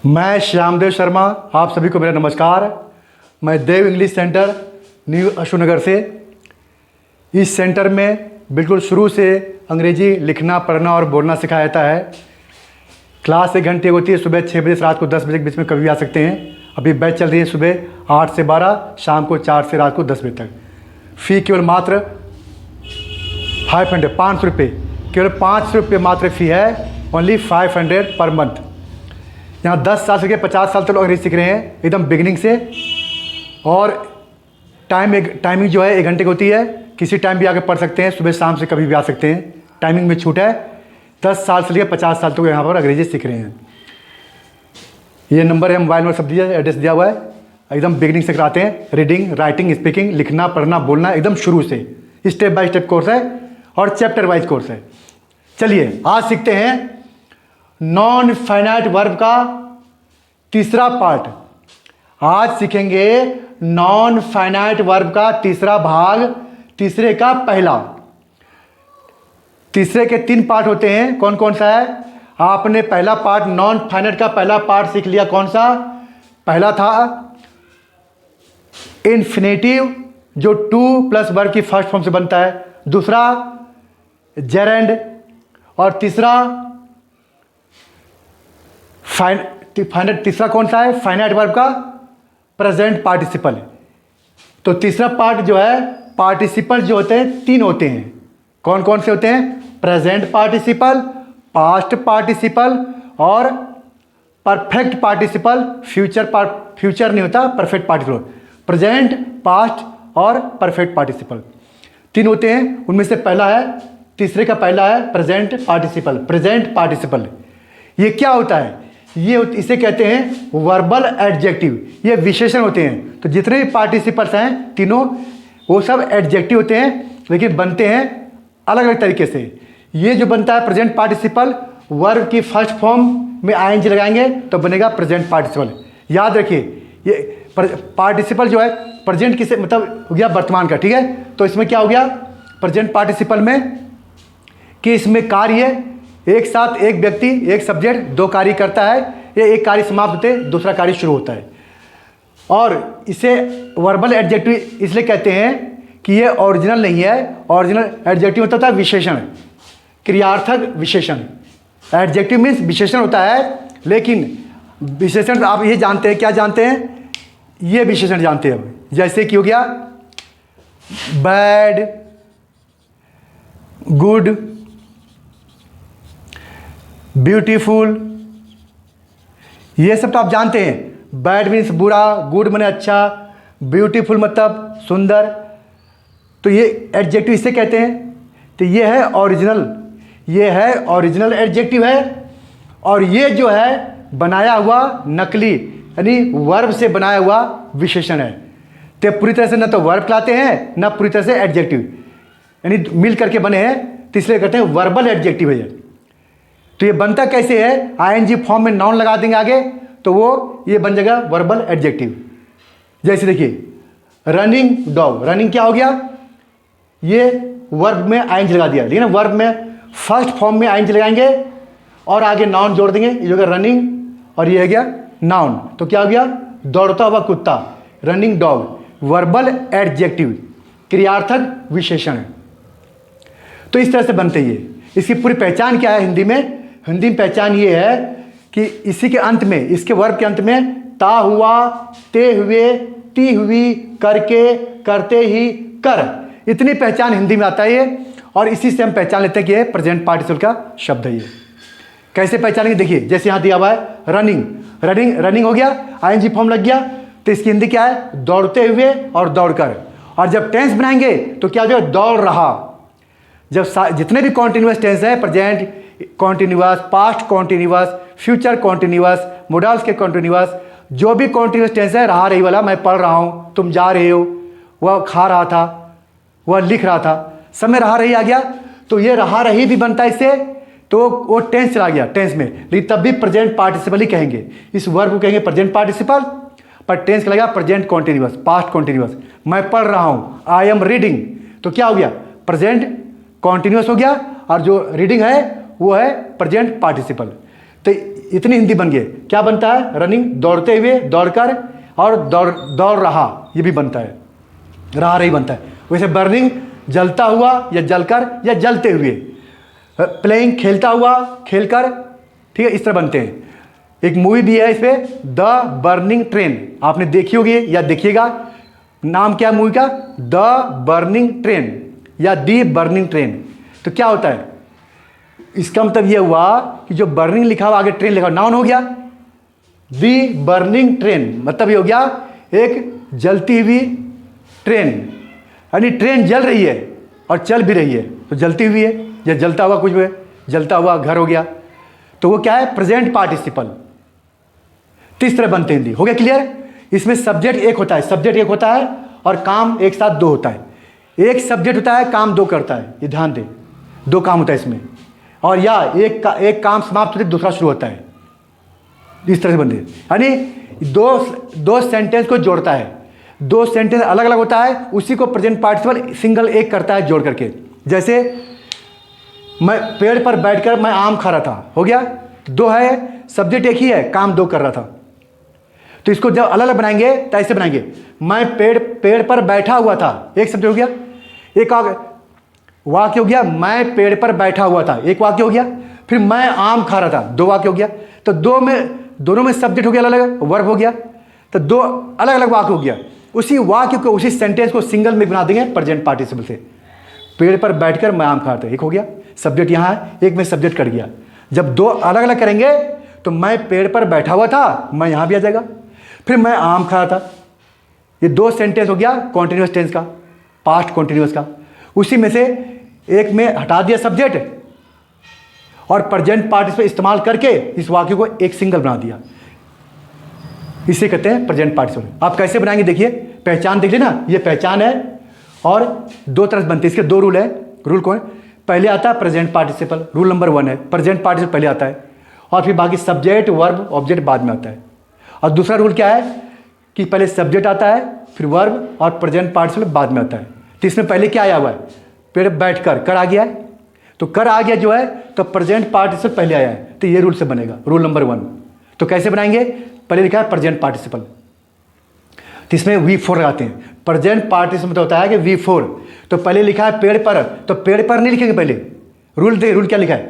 मैं श्यामदेव शर्मा, आप सभी को मेरा नमस्कार। मैं देव इंग्लिश सेंटर न्यू अशोकनगर से। इस सेंटर में बिल्कुल शुरू से अंग्रेजी लिखना, पढ़ना और बोलना सिखाया जाता है। क्लास 1 घंटे होती है, सुबह 6 बजे से रात को 10 बजे के बीच में कभी भी आ सकते हैं। अभी बैच चल रही है सुबह 8 से 12, शाम को 4 से रात को 10 बजे तक। फ़ी केवल मात्र 500 रुपये, केवल 500 रुपये मात्र फ़ी है। Only 500 per month. यहाँ 10 साल से 50 साल तक लोग अंग्रेजी सीख रहे हैं, एकदम बिगिनिंग से। और टाइमिंग जो है 1 घंटे की होती है। किसी टाइम भी आके पढ़ सकते हैं, सुबह शाम से कभी भी आ सकते हैं। टाइमिंग में छूट है। 10 साल से लेकर 50 साल तक यहाँ पर अंग्रेजी सीख रहे हैं। ये नंबर है, मोबाइल नंबर सब दिया, एड्रेस दिया हुआ है। एकदम बिगिनिंग से कराते हैं। रीडिंग, राइटिंग, स्पीकिंग, लिखना, पढ़ना, बोलना एकदम शुरू से। स्टेप बाय स्टेप कोर्स है और चैप्टर वाइज कोर्स है। चलिए आज सीखते हैं नॉन फाइनाइट वर्ब का तीसरा पार्ट। आज सीखेंगे नॉन फाइनाइट वर्ब का तीसरा भाग, तीसरे का पहला। तीसरे के 3 पार्ट होते हैं। कौन कौन सा है? आपने पहला पार्ट नॉन फाइनाइट का पहला पार्ट सीख लिया। कौन सा? पहला था इन्फिनेटिव, जो टू प्लस वर्ब की फर्स्ट फॉर्म से बनता है। दूसरा जेरेंड और तीसरा तीसरा कौन सा है? फाइनाइट वर्ब का प्रेजेंट पार्टिसिपल। तो तीसरा पार्ट जो है, पार्टिसिपल जो होते हैं 3 होते हैं। कौन कौन से होते हैं? प्रेजेंट पार्टिसिपल, पास्ट पार्टिसिपल और परफेक्ट पार्टिसिपल। फ्यूचर नहीं होता, परफेक्ट पार्टिसिपल। प्रेजेंट, पास्ट और परफेक्ट पार्टिसिपल 3 होते हैं। उनमें से पहला है, तीसरे का पहला है प्रेजेंट पार्टिसिपल। प्रेजेंट पार्टिसिपल ये क्या होता है? इसे कहते हैं वर्बल एडजेक्टिव। ये विशेषण होते हैं। तो जितने भी पार्टिसिपल्स हैं तीनों, वो सब एडजेक्टिव होते हैं, लेकिन बनते हैं अलग अलग तरीके से। ये जो बनता है प्रेजेंट पार्टिसिपल, वर्ब की फर्स्ट फॉर्म में आईएनजी लगाएंगे तो बनेगा प्रेजेंट पार्टिसिपल। याद रखिए, ये पार्टिसिपल जो है प्रेजेंट किसे मतलब हो गया वर्तमान का, ठीक है। तो इसमें क्या हो गया प्रेजेंट पार्टिसिपल में कि इसमें कार्य एक साथ, एक व्यक्ति, एक सब्जेक्ट 2 कार्य करता है। ये एक कार्य समाप्त होते दूसरा कार्य शुरू होता है। और इसे वर्बल एडजेक्टिव इसलिए कहते हैं कि ये ओरिजिनल नहीं है। ओरिजिनल एडजेक्टिव होता है विशेषण, क्रियार्थक विशेषण। एडजेक्टिव मीन्स विशेषण होता है, लेकिन विशेषण आप ये जानते हैं, क्या जानते हैं? ये विशेषण जानते हैं अब। जैसे कि हो गया बैड, गुड, ब्यूटीफुल, ये सब तो आप जानते हैं। बैड मीन्स बुरा, गुड माने अच्छा, ब्यूटीफुल मतलब सुंदर। तो ये एडजेक्टिव इसे कहते हैं। तो ये है ओरिजिनल, ये है ओरिजिनल एडजेक्टिव है। और ये जो है बनाया हुआ नकली, यानी वर्ब से बनाया हुआ विशेषण है। तो पूरी तरह से न तो वर्ब कहलाते हैं, न पूरी तरह से एडजेक्टिव, यानी मिल करके बने हैं। तो इसलिए कहते हैं वर्बल एडजेक्टिव है ये। तो ये बनता कैसे है? आईएनजी फॉर्म में नाउन लगा देंगे आगे, तो वो ये बन जाएगा वर्बल एडजेक्टिव। जैसे देखिए रनिंग डॉग, रनिंग क्या हो गया? ये वर्ब में आईएनजी लगा दिया, लेकिन वर्ब में फर्स्ट फॉर्म में आईएनजी लगाएंगे और आगे नाउन जोड़ देंगे। ये हो गया रनिंग और ये हो गया नाउन। तो क्या हो गया? दौड़ता हुआ कुत्ता, रनिंग डॉग। वर्बल एडजेक्टिव, क्रियार्थक विशेषण। तो इस तरह से बनते ये। इसकी पूरी पहचान क्या है हिंदी में? हिंदी में पहचान ये है कि इसी के अंत में, इसके वर्ब के अंत में ता हुआ, ते हुए, ती हुई, करके, करते ही, कर, इतनी पहचान हिंदी में आता है ये। और इसी से हम पहचान लेते हैं कि ये प्रेजेंट पार्टिसिपल का शब्द है। ये कैसे पहचानेंगे? देखिए जैसे यहाँ दिया हुआ है रनिंग, रनिंग हो गया, आईएनजी फॉर्म लग गया। तो इसकी हिंदी क्या है? दौड़ते हुए और दौड़कर। और जब टेंस बनाएंगे तो क्या हो जाएगा? दौड़ रहा। जब जितने भी कॉन्टिन्यूअस टेंस है, present continuous, past continuous, future continuous, models के कॉन्टिन्यूअस, जो भी कॉन्टिन्यूअस टेंस है, रहा रही वाला, मैं पढ़ रहा हूँ, तुम जा रहे हो, वह खा रहा था, वह लिख रहा था, सब में रहा रही आ गया। तो ये रहा रही भी बनता है इससे। तो वो टेंस चला गया टेंस में, लेकिन तब भी प्रेजेंट पार्टिसिपल ही कहेंगे। इस वर्ब को कहेंगे प्रेजेंट पार्टिसिपल, पर टेंस लगेगा प्रेजेंट कॉन्टिन्यूअस, पास्ट कॉन्टिन्यूअस। मैं पढ़ रहा हूँ, आई एम रीडिंग, तो क्या हो गया? प्रेजेंट कॉन्टिन्यूअस हो गया। और जो रीडिंग है वो है प्रेजेंट पार्टिसिपल। तो इतनी हिंदी बन गई। क्या बनता है? रनिंग, दौड़ते हुए, दौड़कर, और दौड़ रहा, ये भी बनता है, रहा रही बनता है। वैसे बर्निंग जलता हुआ या जलकर या जलते हुए, प्लेइंग खेलता हुआ, खेलकर, ठीक है, इस तरह बनते हैं। एक मूवी भी है इस पर, द बर्निंग ट्रेन, आपने देखी होगी या देखिएगा। नाम क्या है मूवी का? द बर्निंग ट्रेन या दी बर्निंग ट्रेन। तो क्या होता है इसका मतलब ये हुआ कि जो बर्निंग लिखा हुआ आगे ट्रेन लिखा हुआ, नाउन हो गया। दी बर्निंग ट्रेन मतलब ये हो गया एक जलती हुई ट्रेन, यानी ट्रेन जल रही है और चल भी रही है, तो जलती हुई है या जलता हुआ कुछ भी, जलता हुआ घर हो गया, तो वो क्या है? Present participle. तीस तरह बनते हैं। हो गया क्लियर? इसमें सब्जेक्ट एक होता है, सब्जेक्ट एक होता है और काम एक साथ दो होता है। एक सब्जेक्ट होता है, काम दो करता है, ये ध्यान दे, दो काम होता है इसमें। और या एक काम समाप्त होते दूसरा शुरू होता है, इस तरह से बनते हैं। यानी दो सेंटेंस को जोड़ता है, दो सेंटेंस अलग अलग होता है, उसी को प्रेजेंट पार्टिसिपल सिंगल एक करता है जोड़ करके। जैसे मैं पेड़ पर बैठकर मैं आम खा रहा था, हो गया, दो है, सब्जेक्ट एक ही है, काम दो कर रहा था। तो इसको जब अलग अलग बनाएंगे तो ऐसे बनाएंगे, मैं पेड़ पर बैठा हुआ था, एक सब्जेक्ट हो गया। एक वाक्य हो गया, मैं पेड़ पर बैठा हुआ था, एक वाक्य हो गया। फिर मैं आम खा रहा था, दो वाक्य हो गया। तो दोनों में सब्जेक्ट हो गया, अलग अलग वर्ब हो गया, तो दो अलग अलग वाक्य हो गया। उसी वाक्य को, उसी सेंटेंस को सिंगल में बना देंगे प्रेजेंट पार्टिसिपल से। पेड़ पर बैठकर मैं आम खा रहा था, एक हो गया, सब्जेक्ट यहाँ है, एक में सब्जेक्ट कट गया। जब दो अलग अलग करेंगे तो मैं पेड़ पर बैठा हुआ था, मैं यहाँ भी आ जाएगा। फिर मैं आम खा रहा था, ये दो सेंटेंस हो गया कॉन्टिन्यूस टेंस का, पास्ट कॉन्टिन्यूस का। उसी में से एक में हटा दिया सब्जेक्ट और प्रेजेंट पार्टिसिपल इस्तेमाल करके इस वाक्य को एक सिंगल बना दिया, इसे कहते हैं प्रेजेंट पार्टिसिपल। आप कैसे बनाएंगे देखिए, पहचान देख लेना, ये पहचान है और दो तरह से बनती है। इसके दो रूल है। रूल कौन? पहले आता है प्रेजेंट पार्टिसिपल, रूल नंबर 1 है, प्रेजेंट पार्टिसिपल पहले आता है और फिर बाकी सब्जेक्ट, वर्ब, ऑब्जेक्ट बाद में आता है। और दूसरा रूल क्या है कि पहले सब्जेक्ट आता है, फिर वर्ब और प्रेजेंट पार्टिसिपल बाद में आता है। तो इसमें पहले क्या आया हुआ है? पेड़ बैठकर, कर आ गया है, तो कर आ गया जो है तो प्रेजेंट पार्टिसिपल पहले आया है, तो ये रूल से बनेगा, रूल नंबर 1। तो कैसे बनाएंगे? पहले लिखा है प्रेजेंट पार्टिसिपल, तो इसमें V4 लगाते हैं। प्रेजेंट पार्टिसिपल होता है कि V4, तो पहले लिखा है पेड़ पर, तो पेड़ पर नहीं लिखेंगे पहले। रूल दे, रूल क्या लिखा है?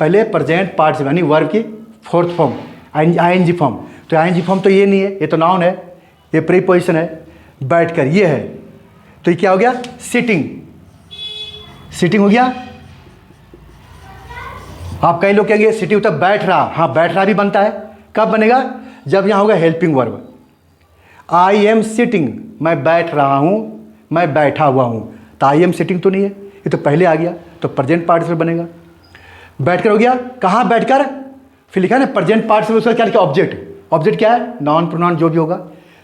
पहले प्रेजेंट पार्टिसिपल यानी वर्ब की फोर्थ फॉर्म, ING फॉर्म। तो ING फॉर्म तो ये नहीं है, ये तो नाउन है, ये प्रीपोजिशन है, बैठकर ये है, तो ये क्या हो गया? सिटिंग, सिटिंग हो गया। आप कई लोग कहेंगे सिटिंग होता है बैठ रहा, हाँ बैठ रहा भी बनता है। कब बनेगा? जब यहाँ होगा helping verb, I am sitting, मैं बैठ रहा हूँ, मैं बैठा हुआ हूँ। तो आई एम सिटिंग तो नहीं है, ये तो पहले आ गया, तो प्रेजेंट पार्टिसिपल बनेगा। बैठकर हो गया, कहाँ बैठकर? फिर लिखा है ना प्रेजेंट पार्टिसिपल, उसका क्या लिखा? ऑब्जेक्ट। ऑब्जेक्ट क्या है? नॉन प्रोनाउन जो भी होगा,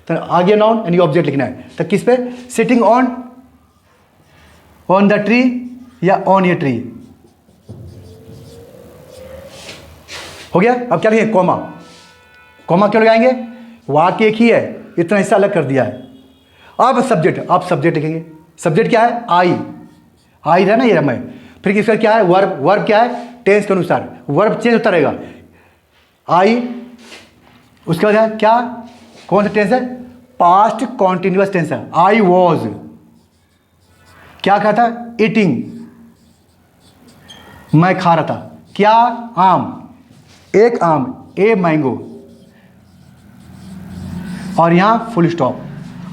तो आगे नॉन यानी ऑब्जेक्ट लिखना है। तो किस पे? सिटिंग ऑन द ट्री या ऑन ए ट्री, हो गया। अब क्या लिखेंगे? कॉमा। कॉमा क्यों लगाएंगे? वाक्य एक ही है, इतना हिस्सा अलग कर दिया है। अब सब्जेक्ट, आप सब्जेक्ट लिखेंगे। सब्जेक्ट क्या है? आई रहा ना, ये मैं। फिर किसका क्या है? वर्ब। वर्ब क्या है? टेंस के अनुसार वर्ब चेंज होता रहेगा। आई, उसके बाद है क्या? कौन सा टेंस है? पास्ट कॉन्टिन्यूअस टेंस है। आई वॉज, क्या खा था? ईटिंग, मैं खा रहा था। क्या? आम, एक आम, ए मैंगो, और यहां फुल स्टॉप।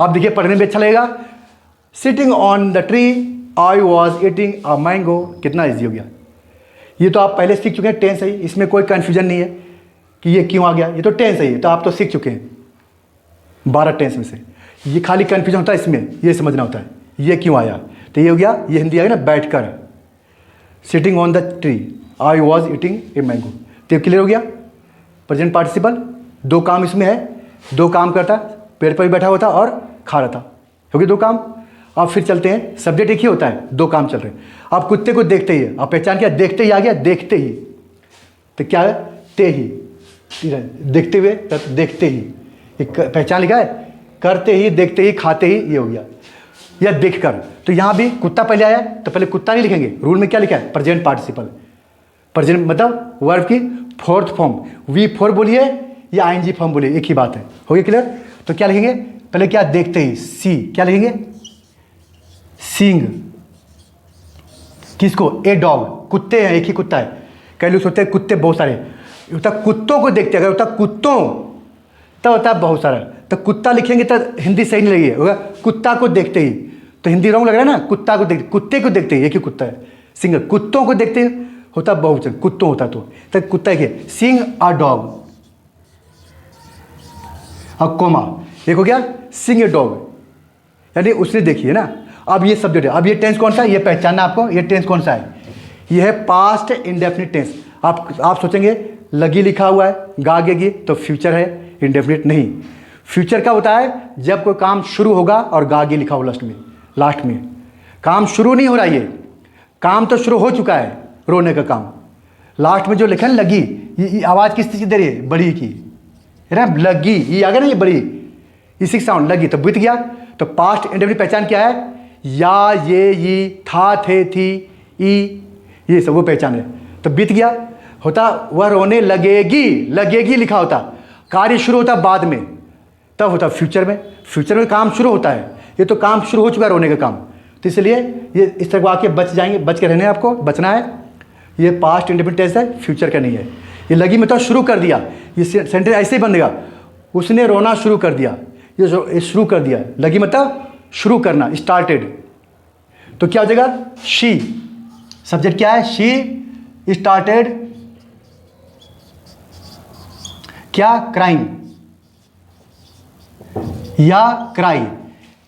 अब देखिए पढ़ने में अच्छा लगेगा। Sitting on the tree, I was eating a mango, कितना ईजी हो गया। ये तो आप पहले सीख चुके हैं, टेंस है, इसमें कोई कंफ्यूजन नहीं है कि ये क्यों आ गया, ये तो टेंस है, ये तो आप तो सीख चुके हैं 12 टेंस में से। ये खाली कंफ्यूजन होता है इसमें, ये समझना होता है ये क्यों आया। तो ये हो गया, ये हिंदी आ गया ना, बैठकर, sitting on the tree, I was eating a mango. तो क्लियर हो गया। प्रेजेंट पार्टिसिपल, दो काम इसमें है, दो काम करता, पेड़ पर भी बैठा हुआ था और खा रहा था, हो गया दो काम। अब फिर चलते हैं, सब्जेक्ट एक ही होता है, दो काम चल रहे हैं। आप कुत्ते को देखते ही, आप पहचान किया, देखते ही आ गया, देखते ही, तो क्या है? ते ही, देखते हुए, देखते ही, एक पहचान लिखा है, करते ही, देखते ही, खाते ही, ये हो गया, या देखकर। तो यहाँ भी कुत्ता पहले आया, तो पहले कुत्ता नहीं लिखेंगे, रूल में क्या लिखा है? Present participle. प्रेजेंट मतलब वर्ब की फोर्थ फॉर्म, V4 बोलिए या ING फॉर्म बोलिए, एक ही बात है। हो गया क्लियर? तो क्या लिखेंगे पहले, क्या देखते ही, सी, क्या लिखेंगे, सींग। किसको? ए डॉग, कुत्ते हैं, एक ही कुत्ता है। कई लोग सोचते हैं कुत्ते बहुत सारे, होता कुत्तों को देखते, अगर होता कुत्तों तब होता है बहुत सारा। तो कुत्ता लिखेंगे तो हिंदी सही नहीं लगेगी, होगा कुत्ता को देखते ही, तो हिंदी रॉन्ग लग रहा है ना। कुत्ता को देखते, कुत्ते को देखते ही, एक ही कुत्ता है सिंगल, कुत्तों को देखते ही होता बहुवचन, कुत्तों होता तो कुत्ता के सींग अ डॉग। अब कोमा, एक हो गया सींग ए डॉग, यानी उसने देखी है ना। अब ये सब्जेक्ट है, अब ये टेंस कौन सा है, ये पहचानना आपको, ये टेंस कौन सा है, ये है पास्ट इंडेफिनिट टेंस। आप सोचेंगे लगी लिखा हुआ है, गागेगी, तो फ्यूचर है, इंडेफिनिट नहीं। फ्यूचर क्या होता है, जब कोई काम शुरू होगा और गागे लिखा हो लास्ट में। काम शुरू नहीं हो रहा, ये काम तो शुरू हो चुका है, रोने का काम। लास्ट में जो लिखा है लगी, ये आवाज़ किस चीज़ की दे रही है, बड़ी की, है ना, लगी, ये आ गया ना, ये बड़ी, इसी साउंड लगी, तो बीत गया। तो पास्ट इंडेफिनिट पहचान क्या है, या, ये, था, थे, थी, ई, ये सब वो पहचान है। तो बीत गया, होता वह रोने लगेगी, लगेगी लिखा होता, कार्य शुरू होता बाद में, तब होता फ्यूचर में। फ्यूचर में काम शुरू होता है, ये तो काम शुरू हो चुका है रोने का काम, तो इसलिए ये इस तरह आके बच जाएंगे, बच के रहने आपको, बचना है। ये पास्ट इंडेफिनिट टेंस है, फ्यूचर का नहीं है। ये लगी मतलब शुरू कर दिया, ये सेंटेंस ऐसे ही बनेगा, उसने रोना शुरू कर दिया, ये शुरू कर दिया, लगी मतलब शुरू करना, स्टार्टेड। तो क्या हो जाएगा, शी, सब्जेक्ट क्या है, शी स्टार्टेड क्या, क्राइंग, या क्राई,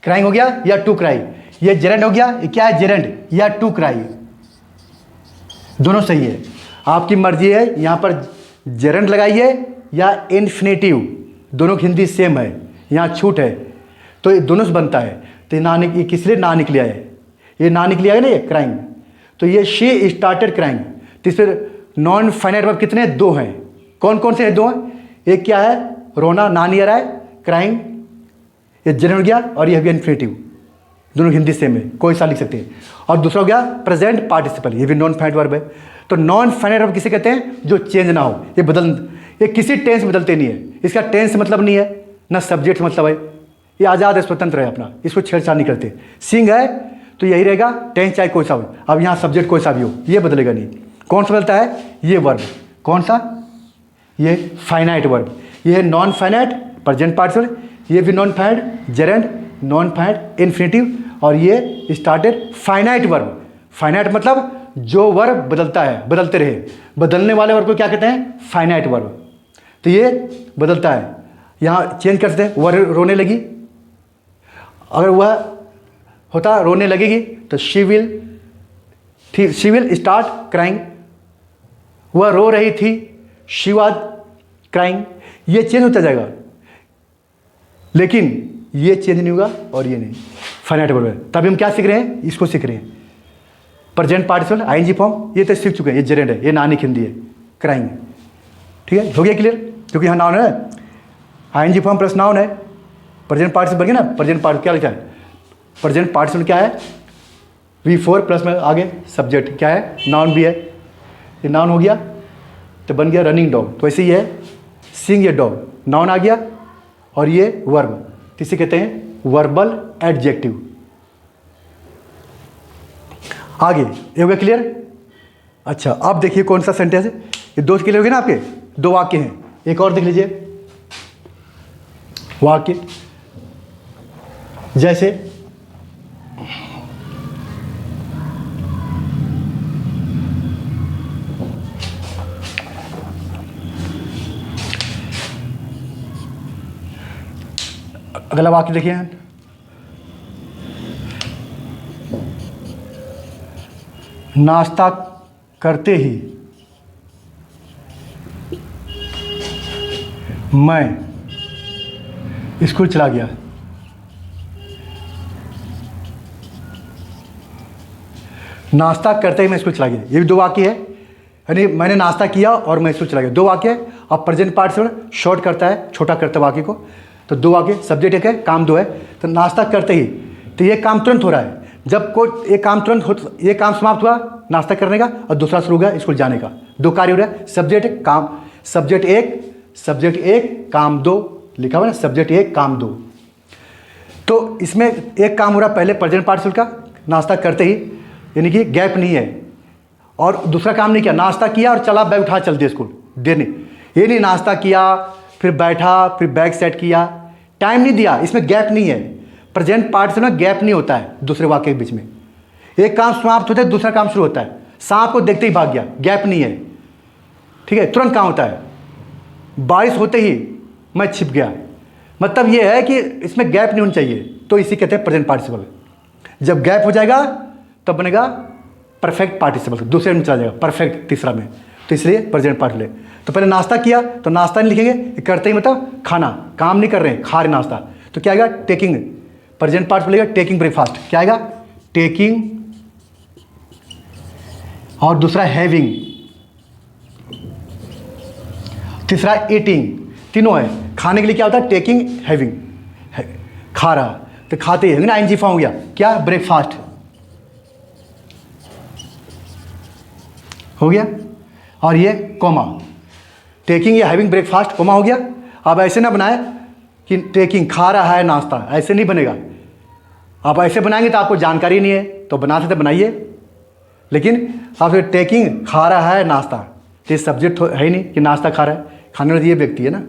क्राइंग हो गया, या टू क्राई। ये जेरेंड हो गया, ये क्या है, जेरेंड या टू क्राई, दोनों सही है, आपकी मर्जी है। यहां पर जेरेंड लगाइए या इन्फिनेटिव, दोनों की हिंदी सेम है, यहां छूट है, तो ये दोनों से बनता है। तो ये किस लिए ना निकले है, ये ना निकले है ना, ये क्राइंग। तो ये शी स्टार्टेड क्राइंग। तो इस पर नॉन फाइनाइट वर्ब कितने, दो हैं। कौन कौन से हैं, दो हैं। एक क्या है, रोना, ना नहीं आ रहा है, क्राइंग, ये जेरेंड हो गया, और ये भी इन्फिनेटिव, दोनों हिंदी सेम है, कोई सा लिख सकते हैं। और दूसरा हो गया प्रेजेंट पार्टिसिपल, ये भी नॉन फाइनाइट वर्ब है। तो नॉन फाइनाइट वर्ब किसे कहते हैं, जो चेंज ना हो, ये किसी टेंस में बदलते नहीं है, इसका टेंस से मतलब नहीं है, ना सब्जेक्ट से मतलब है, ये आज़ाद है, स्वतंत्र है अपना, इसको छेड़छाड़ नहीं करते। सिंग है तो यही रहेगा, टेंस चाहे कोई सा हो। अब यहाँ सब्जेक्ट कोई सा भी हो, ये बदलेगा नहीं। कौन सा बदलता है, ये वर्ब, कौन सा, ये फाइनाइट वर्ब, ये है नॉन फाइनाइट प्रेजेंट पार्टिसिपल, ये भी non finite gerund, non finite infinitive, और ये स्टार्टेड फाइनाइट वर्ब। फाइनाइट मतलब जो वर्ब बदलता है, बदलते रहे, बदलने वाले वर्ब को क्या कहते हैं, फाइनाइट वर्ब। तो ये बदलता है, यहाँ चेंज कर सकते हैं, वह रोने लगी, अगर वह होता रोने लगेगी तो शी विल स्टार्ट क्राइंग, वह रो रही थी, शी वाज क्राइंग, ये चेंज होता जाएगा, लेकिन ये चेंज नहीं होगा और ये नहीं, फाइनाइट वर्ब है। तभी हम क्या सीख रहे हैं, इसको सीख रहे हैं, प्रेजेंट पार्टिसिपल आईएनजी फॉर्म, ये तो सीख चुके हैं, ये जेरेंड है, ये नानी हिंदी है, क्राइंग। ठीक है, हो गया क्लियर, क्योंकि यहाँ नाउन है, आईएनजी फॉर्म प्लस नाउन है, प्रेजेंट पार्टिसिपल बन गया ना। प्रेजेंट पार्टिसिपल क्या लिखा है, प्रेजेंट पार्टिसिपल क्या है, V4 प्लस में आगे सब्जेक्ट क्या है, नाउन भी है, ये नाउन हो गया तो बन गया रनिंग डॉग। तो ऐसे ही है, सिंग ए डॉग, नाउन आ गया, और ये वर्ब, तो इसे कहते हैं वर्बल एडजेक्टिव। आगे ये हो गया क्लियर। अच्छा, अब देखिए कौन सा सेंटेंस है, ये दो क्लियर हो गए ना आपके, दो वाक्य हैं, एक और देख लीजिए वाक्य, जैसे अगला वाक्य देखिए, नाश्ता करते ही मैं स्कूल चला गया। नाश्ता करते ही मैं स्कूल चला गया, ये भी दो वाक्य है, यानी मैंने नाश्ता किया और मैं स्कूल चला गया, दो वाक्य है। अब प्रेजेंट पार्टिसिपल शॉर्ट करता है, छोटा करता है वाक्य को, तो दो वाक्य, सब्जेक्ट एक है, काम दो है। तो नाश्ता करते ही, तो ये काम तुरंत हो रहा है, जब कोई एक काम तुरंत हो, एक काम समाप्त हुआ नाश्ता करने का और दूसरा शुरू हो गया स्कूल जाने का, दो कार्य हो रहा है। सब्जेक्ट काम, सब्जेक्ट एक काम दो लिखा हुआ ना, सब्जेक्ट एक काम दो। तो इसमें एक काम हो रहा है पहले प्रेजेंट पार्टिसिपल का, नाश्ता करते ही, यानी कि गैप नहीं है। और दूसरा काम नहीं किया, नाश्ता किया और चला बैग उठा चल दिया स्कूल, देर नहीं, ये नहीं नाश्ता किया फिर बैठा फिर बैग सेट किया, टाइम नहीं दिया, इसमें गैप नहीं है। प्रेजेंट पार्टिसिपल में गैप नहीं होता है दूसरे वाक्य के बीच में, एक काम समाप्त होता है दूसरा काम शुरू होता है। सांप को देखते ही भाग गया, गैप नहीं है, ठीक है, तुरंत काम होता है। बारिश होते ही मैं छिप गया, मतलब ये है कि इसमें गैप नहीं होना चाहिए, तो इसी कहते हैं प्रेजेंट पार्टिसिपल। जब गैप हो जाएगा तब बनेगा परफेक्ट पार्टिसिपल, दूसरे में चला जाएगा परफेक्ट, तीसरा में, तो इसलिए प्रेजेंट पार्टिसिपल। तो पहले नाश्ता किया तो नाश्ता नहीं लिखेंगे, करते ही मतलब खाना, काम नहीं कर रहे हैं, खा रहे नाश्ता, तो क्या आएगा टेकिंग, प्रेजेंट पार्टिसिपल लेगा टेकिंग ब्रेकफास्ट, क्या आएगा टेकिंग, और दूसरा हैविंग, तीसरा ईटिंग, तीनों है। खाने के लिए क्या होता है टेकिंग हैविंग, खा रहा, तो खाते ही ना आईएनजी फॉर्म हो गया, क्या ब्रेकफास्ट हो गया, और ये कोमा, टेकिंग या हैविंग ब्रेकफास्ट कोमा हो गया। अब ऐसे ना बनाए कि टेकिंग खा रहा है नाश्ता, ऐसे नहीं बनेगा। आप ऐसे बनाएंगे तो आपको जानकारी नहीं है, तो बनाते तो बनाइए, लेकिन आप टेकिंग खा रहा है नाश्ता, तो ये सब्जेक्ट है ही नहीं कि नाश्ता खा रहा है, खाने वाला ये व्यक्ति है ना,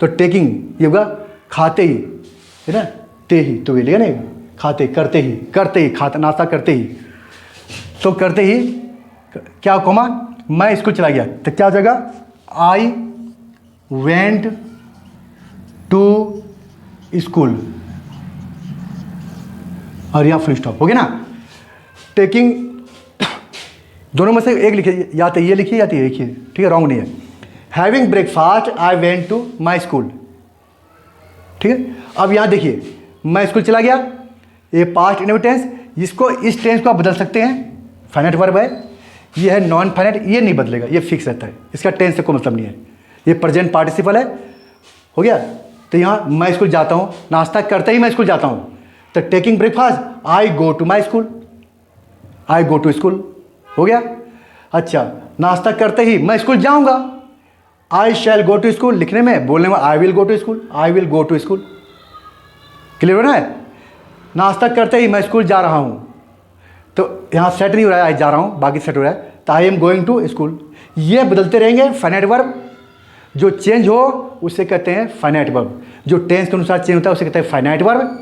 तो टेकिंग ये होगा खाते ही, है ना, ते ही, तो ये लेगा ना, खाते करते ही खाता, नाश्ता करते ही, तो करते ही क्या कोमा, मैं स्कूल चला गया, तो क्या हो जाएगा आई वेंट टू स्कूल, और यहाँ फुल स्टॉप हो गया ना। टेकिंग दोनों में से एक लिखिए, या तो ये लिखिए या तो ये लिखिए, ठीक है, रॉन्ग नहीं है। Having breakfast I went to my school, ठीक है। अब यहाँ देखिए मैं स्कूल चला गया, ये पास्ट इंडेफिनिट टेंस, इसको इस टेंस को आप बदल सकते हैं, फाइनाइट वर्ब है, ये है नॉन फाइनाइट, ये नहीं बदलेगा, ये फिक्स रहता है, इसका टेंस से कोई मतलब नहीं है। ये प्रेजेंट पार्टिसिपल है, हो गया। तो यहाँ मैं स्कूल जाता हूँ, नाश्ता करते ही मैं स्कूल जाता हूँ, तो taking breakfast I go to my school, I go to school हो गया। अच्छा, नाश्ता करते ही मैं स्कूल जाऊँगा, आई शैल गो टू स्कूल, लिखने में बोलने में I will go to school, I will go to school, clear हो ना है। नाश्ता करते ही मैं स्कूल जा रहा हूँ, तो यहाँ सेट नहीं हो रहा है, आई जा रहा हूँ, बाकी सेट हो रहा है, तो I am going to school. ये बदलते रहेंगे फाइनाइट वर्ब, जो चेंज हो उसे कहते हैं फाइनाइट वर्ब, जो टेंस के अनुसार चेंज होता है उसे कहते हैं फाइनाइट वर्ब,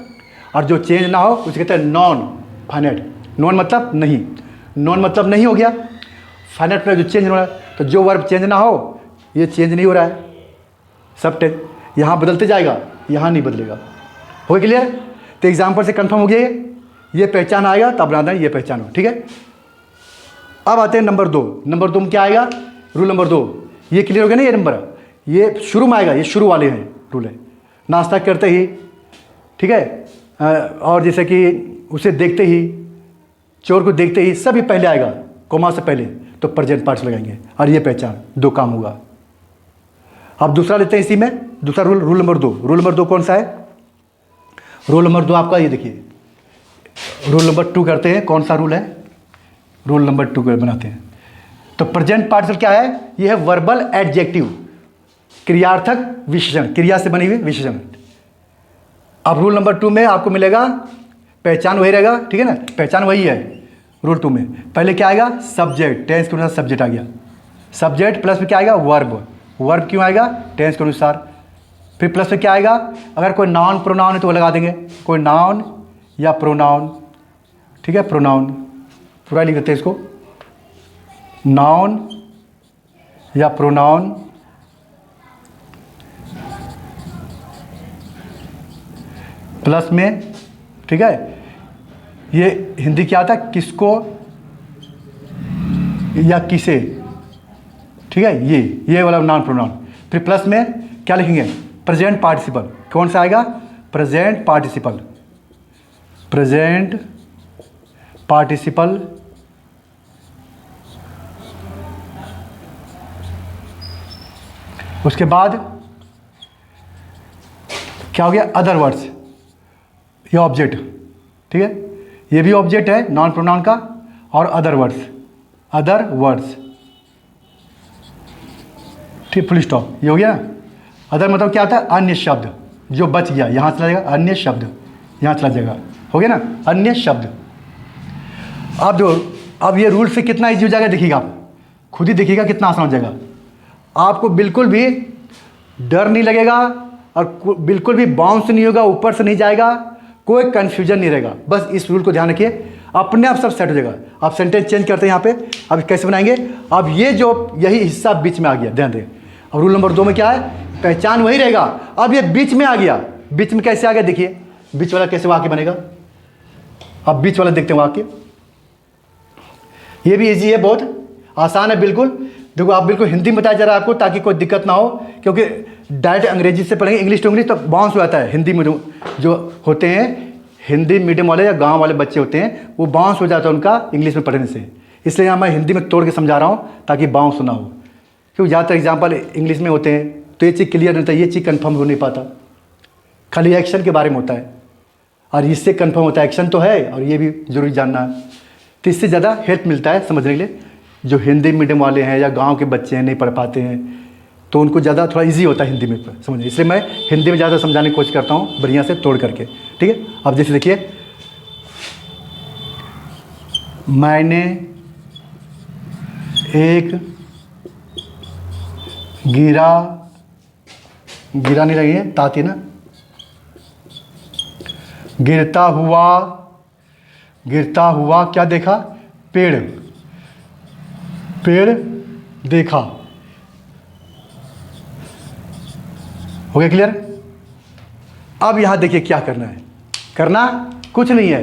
और जो चेंज ना हो उसे कहते हैं नॉन फाइनाइट। नॉन मतलब नहीं, नॉन मतलब नहीं हो गया, फाइनाइट में जो चेंज हो रहा है, तो जो वर्ब चेंज ना हो ये चेंज नहीं हो रहा है, सब टेंस यहाँ बदलते जाएगा, यहाँ नहीं बदलेगा। हो गया क्लियर। तो एग्जाम्पल से कंफर्म हो गया, ये पहचान आएगा तब बना दें ये पहचान हो, ठीक है। अब आते हैं नंबर 2। नंबर 2 में क्या आएगा, रूल नंबर 2, ये क्लियर हो गया ना, ये नंबर ये शुरू में आएगा, ये शुरू वाले हैं रूल है। नाश्ता करते ही, ठीक है, और जैसे कि उसे देखते ही, चोर को देखते ही, सभी पहले आएगा कोमा से पहले, तो प्रेजेंट पार्ट्स लगाएंगे, और ये पहचान, दो काम होगा। अब दूसरा लेते हैं इसी में, दूसरा rule, rule number 2। Rule number 2 कौन सा है, रूल नंबर 2 आपका ये देखिए, रूल नंबर 2 करते हैं, कौन सा रूल है, रूल नंबर 2 बनाते हैं। तो प्रेजेंट पार्टिसिपल क्या है, ये है वर्बल एडजेक्टिव, क्रियार्थक विशेषण, क्रिया से बनी हुई विशेषण। अब रूल नंबर 2 में आपको मिलेगा पहचान वही रहेगा, ठीक है ना, पहचान वही है रूल 2 में। पहले क्या आएगा, सब्जेक्ट, टेंस के अनुसार सब्जेक्ट आ गया, सब्जेक्ट प्लस में क्या आएगा, वर्ब, वर्ब क्यों आएगा, टेंस के अनुसार। फिर प्लस में क्या आएगा, अगर कोई नाउन प्रोनाउन है तो वो लगा देंगे, कोई नाउन या प्रोनाउन, ठीक है, प्रोनाउन पूरा लिख देते हैं इसको, नाउन या प्रोनाउन, प्लस में, ठीक है, ये हिंदी क्या आता है, किसको या किसे, ठीक है, ये वाला नाउन प्रोनाउन। फिर प्लस में क्या लिखेंगे, प्रेजेंट पार्टिसिपल, कौन सा आएगा, प्रेजेंट पार्टिसिपल, प्रेजेंट पार्टिसिपल, उसके बाद क्या हो गया, अदर वर्ड्स, ये ऑब्जेक्ट, ठीक है, ये भी ऑब्जेक्ट है नॉन प्रोनाउन का। और अदर वर्ड्स, ठीक, फुल स्टॉप, ये हो गया ना। अदर मतलब क्या होता है? अन्य शब्द जो बच गया, यहाँ चला जाएगा, अन्य शब्द यहाँ चला जाएगा, हो गया ना, अन्य शब्द। अब ये रूल से कितना ईजी हो जाएगा देखिएगा, आप खुद ही देखिएगा कितना आसान हो जाएगा। आपको बिल्कुल भी डर नहीं लगेगा और बिल्कुल भी बाउंस नहीं होगा, ऊपर से नहीं जाएगा, कोई कन्फ्यूजन नहीं रहेगा। बस इस रूल को ध्यान रखिए, अपने आप सब सेट हो जाएगा। आप सेंटेंस चेंज करते हैं यहाँ पे। अब कैसे बनाएंगे? अब ये जो यही हिस्सा बीच में आ गया, ध्यान दें। अब रूल नंबर 2 में क्या है? पहचान वही रहेगा। अब ये बीच में आ गया, बीच में कैसे आ गया देखिए, बीच वाला कैसे वाक्य बनेगा। अब बीच वाला देखते हैं वाक्य, ये भी इजी है, बहुत आसान है बिल्कुल। देखो आप बिल्कुल हिंदी में बताया जा रहा है आपको, ताकि कोई दिक्कत ना हो, क्योंकि डायरेक्ट अंग्रेजी से पढ़ेंगे, इंग्लिश टू इंग्लिश तो बाउंस हो जाता है। हिंदी मीडियम जो होते हैं, हिंदी मीडियम वाले या गांव वाले बच्चे होते हैं, वो बाउंस हो जाता है उनका इंग्लिश में पढ़ने से। इसलिए यहाँ मैं हिंदी में तोड़ के समझा रहा हूँ ताकि बाउंस ना हो, क्योंकि ज़्यादातर एग्जाम्पल इंग्लिश में होते हैं तो ये चीज़ क्लियर नहीं होता, ये चीज़ कन्फर्म हो नहीं पाता, खाली एक्शन के बारे में होता है। और इससे कन्फर्म होता है एक्शन तो है, और ये भी जरूरी जानना है। तो इससे ज़्यादा हेल्प मिलता है समझने के लिए। जो हिंदी मीडियम वाले हैं या गांव के बच्चे हैं, नहीं पढ़ पाते हैं, तो उनको ज़्यादा थोड़ा इजी होता है हिंदी में समझने। इसलिए मैं हिंदी में ज़्यादा समझाने की कोशिश करता हूँ, बढ़िया से तोड़ करके, ठीक है। अब जैसे देखिए, मैंने एक गिरा नहीं लगी है, ताती ना, गिरता हुआ क्या देखा? पेड़ देखा। हो गया क्लियर? अब यहां देखिए क्या करना है। करना कुछ नहीं है,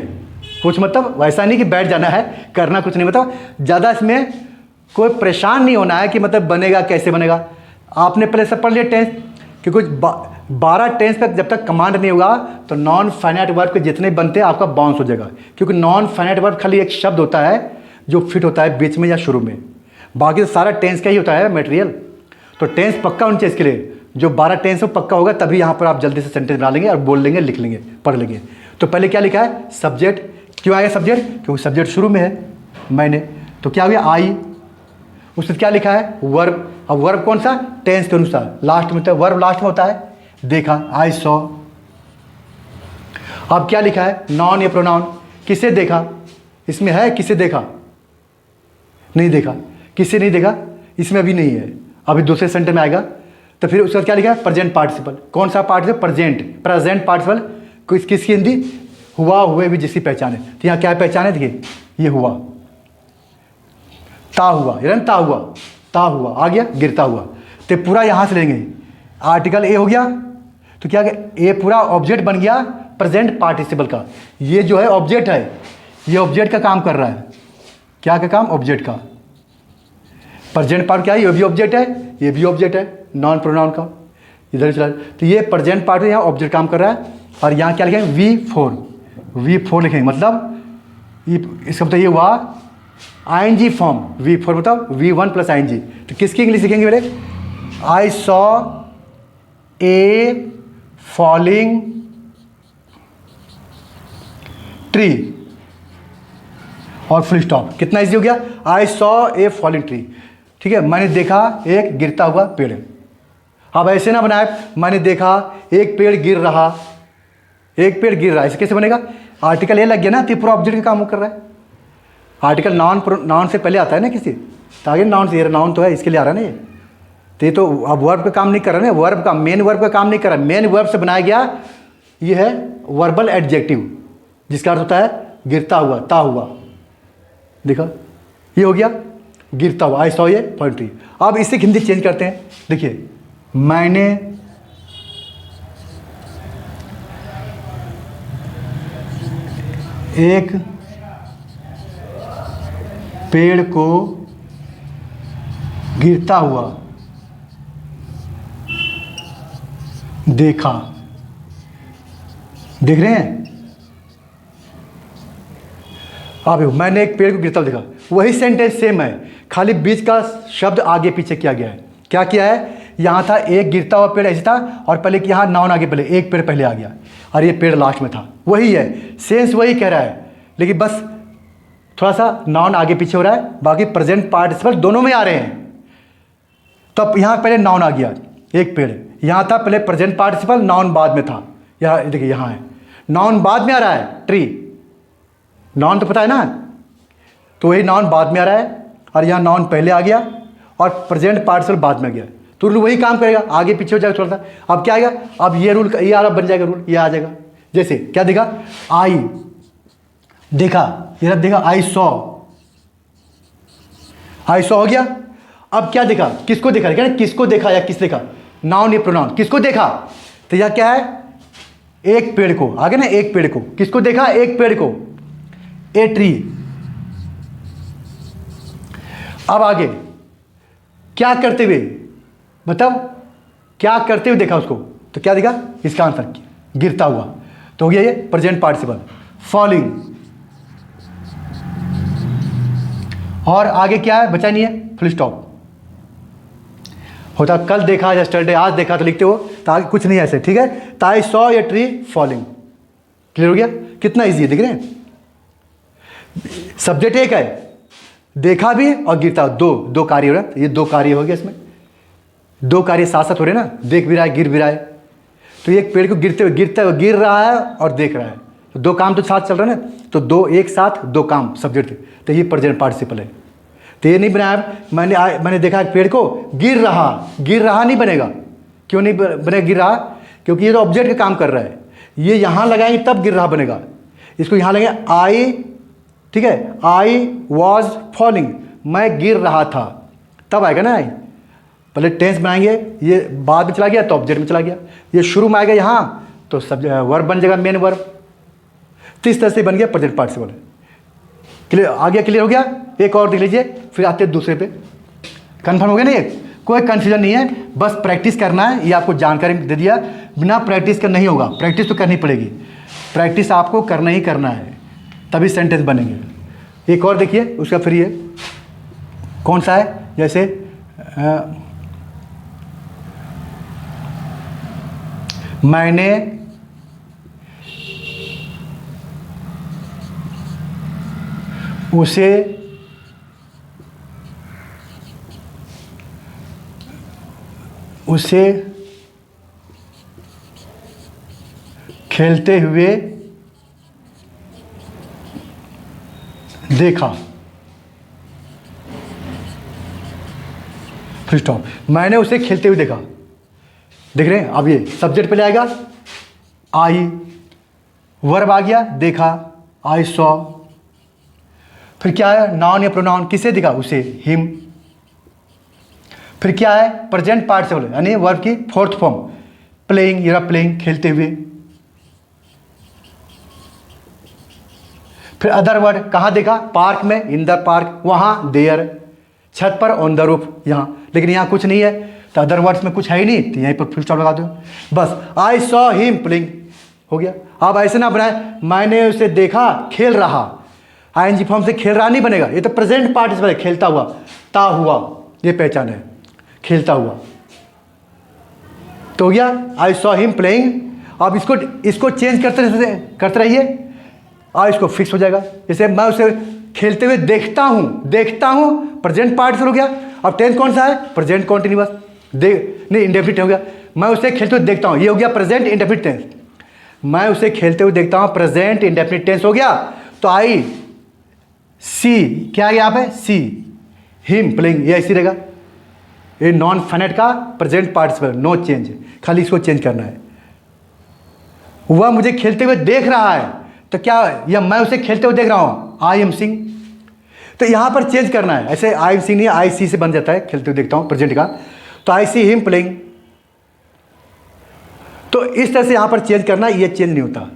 कुछ मतलब वैसा नहीं कि बैठ जाना है, करना कुछ नहीं, मतलब ज़्यादा इसमें कोई परेशान नहीं होना है कि मतलब बनेगा कैसे बनेगा। आपने पहले से पढ़ लिया टेंस, क्योंकि 12 टेंस तक जब तक कमांड नहीं होगा तो नॉन फाइनाइट वर्ब के जितने बनते हैं आपका बाउंस हो जाएगा। क्योंकि नॉन फाइनाइट वर्ब खाली एक शब्द होता है जो फिट होता है बीच में या शुरू में, बाकी तो सारा टेंस का ही होता है मटेरियल। तो टेंस पक्का होना चाहिए इसके लिए, जो 12 टेंस हो पक्का होगा, तभी यहाँ पर आप जल्दी से सेंटेंस बना लेंगे और बोल लेंगे, लिख लेंगे, पढ़ लेंगे। तो पहले क्या लिखा है? सब्जेक्ट। क्यों आया सब्जेक्ट? क्योंकि सब्जेक्ट शुरू में है, मैंने, तो क्या हो गया? आई। उसमें क्या लिखा है? वर्ब। अब वर्ब कौन सा? टेंस के अनुसार लास्ट में होता है, वर्ब लास्ट में होता है, देखा, आई सॉ। अब क्या लिखा है? नॉन या प्रोनाउन। किसे देखा? इसमें है किसे देखा? नहीं देखा। किसे नहीं देखा? इसमें अभी नहीं है, अभी दूसरे सेंटेंस में आएगा। तो फिर उसका क्या लिखा है? Present participle. कौन सा पार्टिसिपल? Present participle. किसकी हिंदी? हुआ, हुए भी जिसकी पहचान है। तो यहाँ क्या पहचान है? देखिए, ये हुआ, ता हुआ, ता हुआ आ गया, गिरता हुआ। तो पूरा यहाँ से लेंगे, आर्टिकल ए हो गया, तो क्या ए पूरा ऑब्जेक्ट बन गया प्रेजेंट पार्टिसिपल का। ये जो है ऑब्जेक्ट है, ये ऑब्जेक्ट का काम कर रहा है। क्या का काम? ऑब्जेक्ट का। प्रेजेंट पार्ट क्या है? ये भी ऑब्जेक्ट है, ये भी ऑब्जेक्ट है नॉन प्रोनाउन का, इधर चला। तो ये प्रेजेंट पार्ट यहाँ ऑब्जेक्ट काम कर रहा है। और यहाँ क्या लिखेंगे? V4 लिखेंगे, मतलब इसका मतलब ये हुआ ING फॉर्म। V4 मतलब V1 प्लस ING। तो किसकी इंग्लिश लिखेंगे मेरे? I saw a falling tree, और फुल स्टॉप। कितना इजी हो गया? I saw a falling tree, ठीक है, मैंने देखा एक गिरता हुआ पेड़। अब ऐसे ना बनाए, मैंने देखा एक पेड़ गिर रहा, ऐसे कैसे बनेगा? आर्टिकल ए लग गया ना, तो पूरा ऑब्जेक्ट का काम कर रहा है। आर्टिकल नाउन से पहले आता है ना किसी, तो आगे नाउन से, नाउन तो है इसके लिए आ रहा है ना ये। तो ये तो अब वर्ब का काम नहीं कर रहा है, वर्ब का, मेन वर्ब का काम नहीं कर रहा। मेन वर्ब से बनाया गया ये है वर्बल एडजेक्टिव, जिसका अर्थ होता है गिरता हुआ, ता हुआ। देखा, ये हो गया गिरता हुआ, I saw a falling tree. अब इसे हिंदी चेंज करते हैं। देखिए, मैंने एक पेड़ को गिरता हुआ देखा। देख रहे हैं? अब मैंने एक पेड़ को गिरता हुआ देखा, वही सेंटेंस सेम है, खाली बीच का शब्द आगे पीछे किया गया है। क्या किया है? यहाँ था एक गिरता हुआ पेड़ ऐसे था, और पहले कि यहाँ नाउन आगे, पहले एक पेड़ पहले आ गया, और ये पेड़ लास्ट में था। वही है, सेंस वही कह रहा है लेकिन बस थोड़ा सा नाउन आगे पीछे हो रहा है, बाकी प्रेजेंट पार्टिसिपल दोनों में आ रहे हैं। तो अब यहाँ पहले नाउन आ गया, एक पेड़, यहाँ था पहले प्रेजेंट पार्टिसिपल, नाउन बाद में था। यहाँ देखिए यहाँ है, नाउन बाद में आ रहा है, ट्री, नाउन तो पता है ना, तो वही नाउन बाद में आ रहा है और यहाँ नाउन पहले आ गया और प्रेजेंट पार्टिसिपल बाद में आ गया। तो रूल वही काम करेगा, आगे पीछे हो जाएगा थोड़ा सा। अब क्या आएगा, अब ये रूल, ये आरा बन जाएगा रूल, ये आ जाएगा। जैसे क्या देखा, आई देखा, ये रहा देखा, आई सॉ, आई सॉ हो गया। अब क्या देखा, किसको देखा, क्या किसको देखा या किस देखा, नाउन या प्रोनाउन, किसको देखा, तो यह क्या है, एक पेड़ को, आगे ना एक पेड़ को, किसको देखा, एक पेड़ को, ए ट्री। अब आगे क्या करते हुए, मतलब क्या करते हुए देखा उसको, तो क्या देखा, इसका आंसर गिरता हुआ, तो हो गया ये प्रेजेंट पार्टिसिपल, फॉलिंग। और आगे क्या है, बचा नहीं है, फुल स्टॉप होता, कल देखा, यस्टरडे, आज देखा, तो लिखते हो, तो आगे कुछ नहीं है ऐसे, ठीक है। तो I saw a tree falling, clear हो गया, कितना इजी है, देख रहे हैं। सब्जेक्ट एक है, देखा भी और गिरता, दो कार्य हो रहा है, ये दो कार्य हो गया इसमें, दो कार्य साथ साथ हो रहे हैं ना, देख भी रहा है, गिर भी रहा है। तो एक पेड़ को गिरते हुए गिर रहा है और देख रहा है, तो दो काम तो साथ चल रहे हैं ना, तो दो एक साथ दो काम सब्जेक्ट थे, तो ये प्रेजेंट पार्टिसिपल है। तो ये नहीं बनाया, मैंने देखा एक पेड़ को गिर रहा नहीं बनेगा, क्यों नहीं बनेगा गिर रहा, क्योंकि ये तो ऑब्जेक्ट का काम कर रहा है, ये यहाँ लगाएंगे तब गिर रहा बनेगा, इसको यहाँ लगेगा आई, ठीक है, आई वॉज फॉलिंग, मैं गिर रहा था, तब आएगा ना आई। पहले टेंस बनाएंगे, ये बाद में चला गया तो ऑब्जेक्ट में चला गया, ये शुरू में आएगा यहाँ तो सब वर्ब बन जाएगा, मेन वर्ब। तो इस तरह से बन गया प्रेजेंट पार्टिसिपल। क्लियर, आगे क्लियर हो गया। एक और देख लीजिए, फिर आते हैं दूसरे पे। कन्फर्म हो गया ना, ये कोई कन्फ्यूजन नहीं है, बस प्रैक्टिस करना है, ये आपको जानकारी दे दिया, बिना प्रैक्टिस का नहीं होगा, प्रैक्टिस तो करनी पड़ेगी, प्रैक्टिस आपको करना ही करना है, तभी सेंटेंस बनेंगे। एक और देखिए उसका, फिर ये कौन सा है, जैसे मैंने उसे खेलते हुए देखा, फिर स्टॉप, मैंने उसे खेलते हुए देखा, देख रहे हैं। अब ये सब्जेक्ट पहले आएगा, आई, वर्ब आ गया, देखा, आई सॉ, फिर क्या है, नाउन या प्रोनाउन, किसे दिखा, उसे, हिम। फिर क्या है, प्रेजेंट पार्टिसिपल यानी वर्ब की फोर्थ फॉर्म, प्लेइंग, या प्लेइंग, खेलते हुए। फिर अदर वर्ड, कहाँ देखा, पार्क में, इन द पार्क, वहाँ, देयर, छत पर, ऑन द रूफ, यहाँ। लेकिन यहाँ कुछ नहीं है, तो अदर वर्ड्स में कुछ है ही नहीं, तो यहीं पर फुल स्टॉप लगा दो बस। आई सॉ हिम प्लेइंग हो गया। अब ऐसे ना बनाए, मैंने उसे देखा खेल रहा, आईएनजी फॉर्म से खेल रहा नहीं बनेगा, ये तो प्रेजेंट पार्टिसिपल है, खेलता हुआ, ता हुआ, ये पहचान है, खेलता हुआ। तो हो गया आई सॉ हिम प्लेइंग। अब इसको चेंज करते रहिए और इसको फिक्स हो जाएगा। जैसे मैं उसे खेलते हुए देखता हूँ, प्रेजेंट पार्टिसिपल हो गया। अब टेंस कौन सा है, प्रेजेंट कॉन्टिन्यूअस, नहीं इंडेफिनिट हो गया। मैं उसे खेलते हुए देखता हूँ, ये हो गया प्रेजेंट इंडेफिनिट टेंस। मैं उसे खेलते हुए देखता हूँ, प्रेजेंट इंडेफिनिट टेंस हो गया। तो आई सी, क्या है यहाँ पे, सी हिम प्लेइंग, ये ऐसी रहेगा। ये नॉन फाइनाइट का प्रेजेंट पार्टिसिपल, नो चेंज, खाली इसको चेंज करना है। वह मुझे खेलते हुए देख रहा है, तो क्या, या मैं उसे खेलते हुए देख रहा हूँ, आई एम सिंग। तो यहाँ पर चेंज करना है, ऐसे आई एम सिंग नहीं, आई सी से बन जाता है, खेलते हुए देखता हूँ प्रेजेंट का, तो आई सी हिम प्लेइंग। तो इस तरह से यहाँ पर चेंज करना, ये चेंज नहीं होता।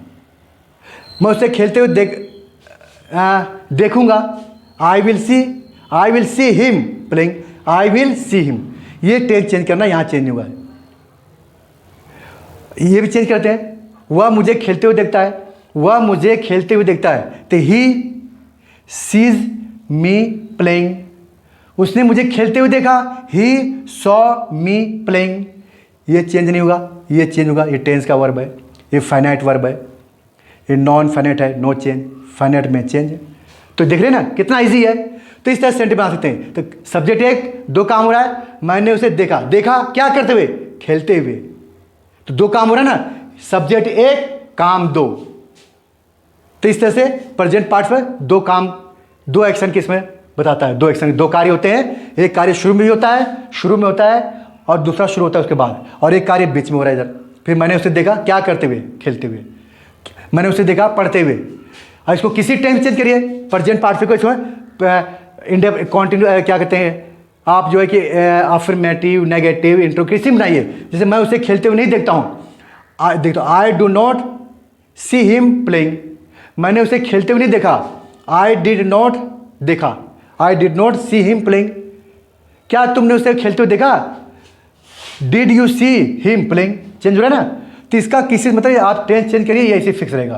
मैं उसे खेलते हुए देखूंगा, I will see him playing, I will see him, ये टेंस चेंज करना, यहाँ चेंज नहीं हुआ है। ये भी चेंज करते हैं, वह मुझे खेलते हुए देखता है, वह मुझे खेलते हुए देखता है, तो ही सीज मी प्लेइंग, उसने मुझे खेलते हुए देखा, ही सॉ मी प्लेइंग, ये चेंज नहीं होगा, ये चेंज होगा। ये टेंस का वर्ब है, ये फाइनाइट वर्ब है, ये नॉन फाइनाइट है, नो चेंज, फाइनाइट में चेंज है। तो देख रहे हैं ना कितना इजी है। तो इस तरह सेंटेंस बना सकते हैं। तो सब्जेक्ट एक, दो काम हो रहा है, मैंने उसे देखा, देखा क्या करते हुए, खेलते हुए। तो दो काम हो रहा है ना, सब्जेक्ट एक, काम दो। तो इस तरह से प्रेजेंट पार्ट पर दो काम, दो एक्शन के इसमें बताता है। दो एक्शन, दो कार्य होते हैं। एक कार्य शुरू में भी होता है, शुरू में होता है, और दूसरा शुरू होता है उसके बाद, और एक कार्य बीच में हो रहा है इधर। फिर मैंने उसे देखा क्या करते हुए, खेलते हुए। मैंने उसे देखा पढ़ते हुए। और इसको किसी टेंस चेंज करिए, प्रेजेंट पार्ट को इसमें इंडिया कॉन्टिन्यू क्या कहते हैं आप, जो है कि अफर्मेटिव, नेगेटिव, इंट्रोगेटिव बनाइए। जैसे मैं उसे खेलते हुए नहीं देखता हूँ, देखता हूँ, I do not see him playing. मैंने उसे खेलते हुए नहीं देखा, आई डिड नॉट देखा, I did not see him playing. क्या तुमने उसे खेलते हुए देखा, did you see him playing. Change हो रहा है ना। तो इसका किसी मतलब आप टेंस चेंज करिए, ये ऐसे फिक्स रहेगा।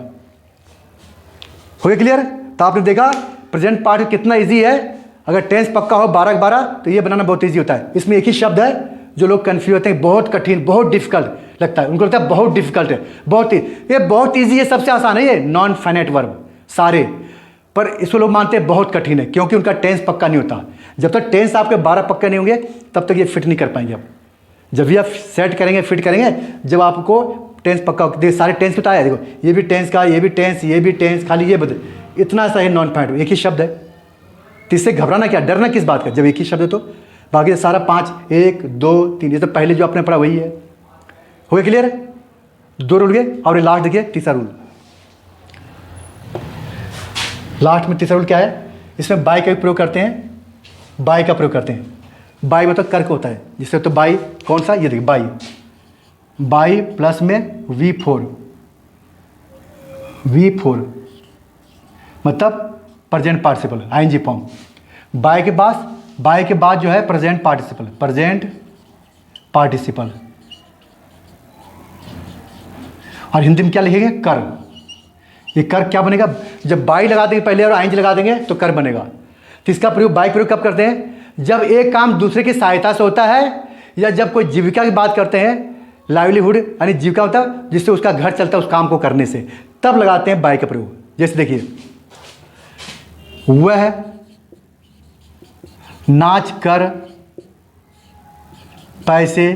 हो गया क्लियर। तो आपने देखा प्रेजेंट पार्ट कितना इजी है। अगर टेंस पक्का हो 12 12 तो ये बनाना बहुत इजी होता है। इसमें एक ही शब्द है, जो लोग कंफ्यूज होते हैं, बहुत कठिन, बहुत डिफिकल्ट लगता है, उनको लगता है बहुत डिफिकल्ट है। बहुत ही ये बहुत इजी है, सबसे आसान है ये नॉन फाइनाइट वर्ब सारे। पर इसको लोग मानते हैं बहुत कठिन है, क्योंकि उनका टेंस पक्का नहीं होता। जब तक टेंस आपके 12 पक्के नहीं होंगे तब तक ये फिट नहीं कर पाएंगे आप। जब भी आप सेट करेंगे, फिट करेंगे, जब आपको टेंस पक्का, देखो सारे टेंस होता है, देखो ये भी टेंस का, ये भी टेंस, ये भी टेंस, खाली ये बदल, इतना सा है नॉन फाइनाइट, एक ही शब्द है। तो इससे घबराना क्या, डरना किस बात का, जब एक ही शब्द है तो। बाकी सारा 5, 1 2 3, ये तो पहले जो आपने पढ़ा वही है। हो गया क्लियर। 2 रूल गए, और लास्ट देखिए तीसरा रूल। लास्ट में तीसरा रूल क्या है, इसमें बाय का भी प्रयोग करते हैं, बाय का प्रयोग करते हैं। बाय मतलब कर्क होता है, जिससे तो बाय कौन सा, ये देखिए बाय, बाय प्लस में V4, V4 मतलब present participle, ING form. By के बाद जो है प्रेजेंट पार्टिसिपल, प्रेजेंट पार्टिसिपल। और हिंदी में क्या लिखेंगे, कर। ये कर क्या बनेगा, जब बाय लगा देंगे पहले और आईएनजी लगा देंगे तो कर बनेगा। तो इसका प्रयोग, बाय प्रयोग कब करते हैं, जब एक काम दूसरे की सहायता से होता है, या जब कोई जीविका की बात करते हैं, लाइवलीहुड यानी जीविका होता है जिससे उसका घर चलता है उस काम को करने से, तब लगाते हैं बाय का प्रयोग। जैसे देखिए, वह नाच कर पैसे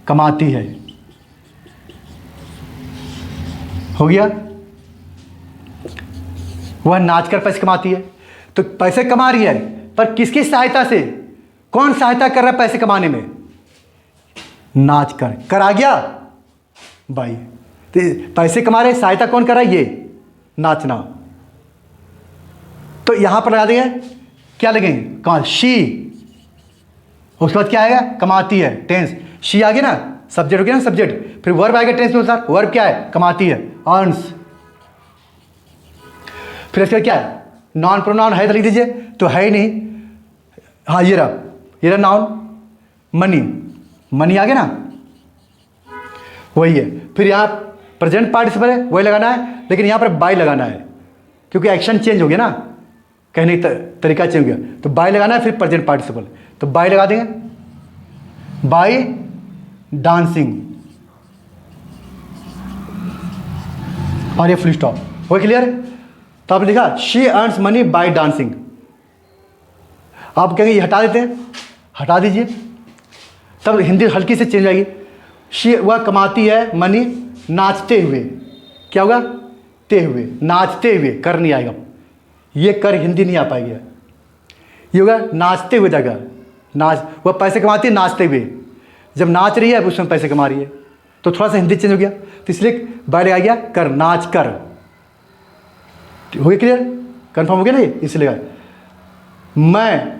कमाती है। हो गया, वह नाच कर पैसे कमाती है। तो पैसे कमा रही है, पर किसकी सहायता से, कौन सहायता कर रहा है पैसे कमाने में, नाच कर आ गया भाई। तो पैसे कमा रहे, सहायता कौन कर रहा है, ये नाचना। तो यहां पर लगा देंगे, क्या लगेंगे, कौन, शी। उसके बाद क्या आएगा, कमाती है, टेंस, शी आ गया ना, सब्जेक्ट हो गया ना, सब्जेक्ट। फिर वर्ब आएगा टेंस के अनुसार, वर्ब क्या है, कमाती है, अर्न्स। फिर इसके क्या है, नॉन प्रोनाउन है तो लिख दीजिए, तो है ही नहीं। हाँ ये रहा नाउन, मनी, मनी आ गया ना, वही है। फिर यहाँ प्रेजेंट पार्टिसिपल है, वही लगाना है, लेकिन यहाँ पर बाय लगाना है, क्योंकि एक्शन चेंज हो गया ना, कहने का तरीका चेंज हो गया, तो बाय लगाना है। फिर प्रेजेंट पार्टिसिपल, तो बाय लगा देंगे, बाय डांसिंग, और ये फुल स्टॉप। हो क्लियर। तो आपने देखा, she earns money by dancing. आप कहेंगे ये हटा देते हैं, हटा दीजिए, तब हिंदी हल्की से चेंज आएगी। शी, वह कमाती है मनी नाचते हुए, क्या होगा, ते हुए, नाचते हुए, कर नहीं आएगा, ये कर हिंदी नहीं आ पाएगी, ये होगा नाचते हुए जाएगा, नाच, वह पैसे कमाती है नाचते हुए। जब नाच रही है उसमें पैसे कमा रही है, तो थोड़ा सा हिंदी चेंज हो गया, तो इसलिए बाहर आ गया कर, नाच कर। हो गया क्लियर, कंफर्म हो गया ना ये, इसलिए मैं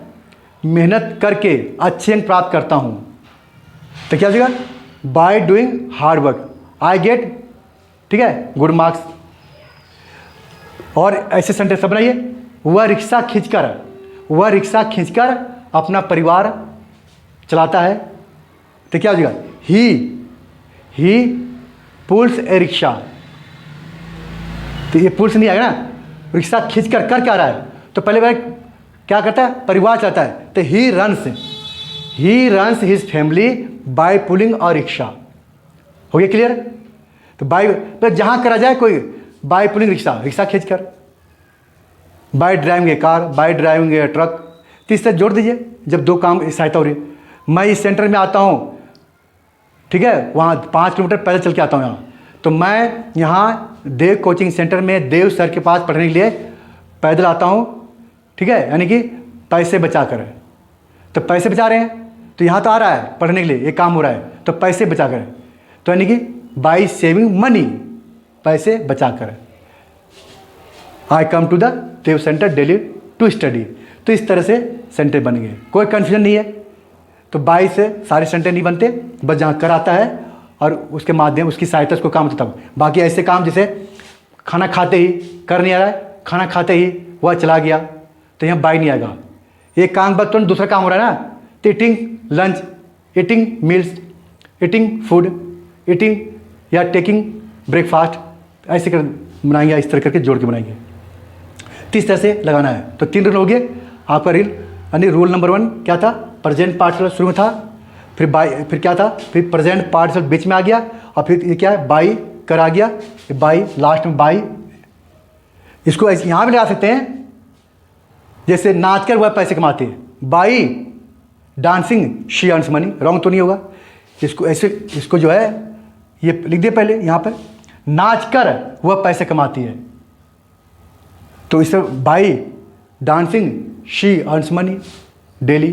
मेहनत करके अच्छे अंक प्राप्त करता हूं, तो क्या हो जाएगा, by doing hard work I get, ठीक है, गुड मार्क्स। और ऐसे सेंटेंस बनाइए, वह रिक्शा खींचकर अपना परिवार चलाता है, तो क्या हो जाएगा, ही पुल्स ए रिक्शा। तो ये पुल्स नहीं आएगा ना, रिक्शा खींचकर कर क्या रहा है, तो पहले बार क्या करता है, परिवार चलाता है, तो he runs his family by pulling और रिक्शा। हो गया क्लियर। तो बाई पर जहाँ करा जाए कोई, बाई पुलिंग रिक्शा, रिक्शा खींच कर, by driving A car, by driving A truck, तो इससे जोड़ दीजिए जब दो काम सहायता हो रही है। मैं इस सेंटर में आता हूँ, ठीक है, वहाँ 5 किलोमीटर पैदल चल के आता हूँ यहाँ, तो मैं यहाँ देव कोचिंग सेंटर में देव सर के पास पढ़ने के लिए पैदल आता हूँ, ठीक है, यानी कि पैसे बचा कर। तो पैसे बचा रहे हैं, तो यहाँ तो आ रहा है पढ़ने के लिए, ये काम हो रहा है, तो पैसे बचा कर, तो यानी कि बाई सेविंग मनी, पैसे बचा कर I come to the Dev centre daily to study. तो इस तरह से सेंटर बन गए, कोई कन्फ्यूजन नहीं है। तो बाई से सारे सेंटर नहीं बनते, बस जहाँ कर आता है और उसके माध्यम उसकी सहायता उसको काम होता है। बाकी ऐसे काम जैसे खाना खाते ही कर नहीं आ रहा है, खाना खाते ही वह चला गया, तो यहाँ बाई नहीं आएगा। एक काम बस तुरंत दूसरा काम हो रहा है ना, तो eating lunch, eating meals, eating food, eating या टेकिंग ब्रेकफास्ट, ऐसे कर बनाएंगे, इस तरह करके जोड़ के बनाएंगे। तो इस तरह से लगाना है। तो 3 रूल हो गए आपका रील, यानी रूल नंबर 1 क्या था, प्रेजेंट पार्टिसिपल शुरू में था, फिर बाई, फिर क्या था, फिर प्रेजेंट पार्टिसिपल बीच में आ गया, और फिर ये क्या है, बाई कर आ गया, बाई लास्ट में बाई। इसको ऐसे यहाँ भी लगा सकते हैं, जैसे नाच कर वह पैसे कमाते हैं, by dancing she earns money, wrong तो नहीं होगा। इसको ऐसे, इसको जो है ये लिख दिए पहले यहाँ पर, नाच कर वह पैसे कमाती है, तो इससे by dancing she earns money daily.